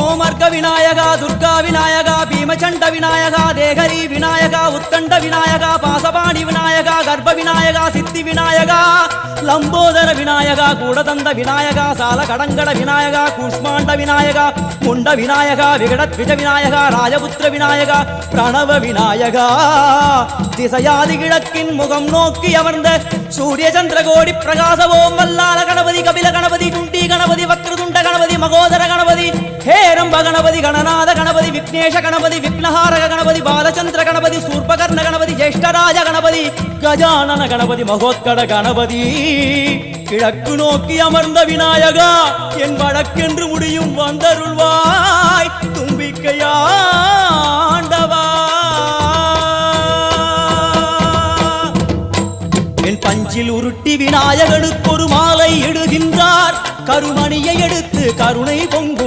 சோமர்க விநாயகா துர்கா விநாயகா பீமச்சண்ட விநாயகா தேகரி விநாயகா உத்தண்ட விநாயகா பாசபாணி விநாயகா கர்ப்ப விநாயகா சித்தி விநாயகா லம்போதர விநாயகா கூடதந்த விநாயகா சால கடங்கட விநாயகா கூஷ்மாண்ட விநாயகா முண்ட விநாயகா விகடத்விஜ விநாயகா ராஜபுத்திர விநாயகா பிரணவ விநாயகா திசையாதி கிழக்கின் முகம் நோக்கி அமர்ந்த சூரிய சந்திர கோடி பிரகாச ஓம் வல்லால கணபதி கபில கணபதி குண்டி கணபதி வக்ரதுண்ட கணபதி மகோதர கணபதி ஹேரம்ப கணபதி கணநாத கணபதி விக்னேஷ கணபதி விக்னஹாரக கணபதி பாலச்சந்திர கணபதி சூர்பகர்ண கணபதி ஜேஷ்டராஜ கணபதி கஜானன கணபதி மகோத்கட கணபதி கிழக்கு நோக்கி அமர்ந்த விநாயகா என் வழக்கென்று முடியும் வந்தருள்வாய் தும்பிக்கையாண்டவா என் பஞ்சில் உருட்டி விநாயகனுக்கு ஒரு மாலை இடுகின்றார் கருமணியை எடுத்து கருணை பொங்க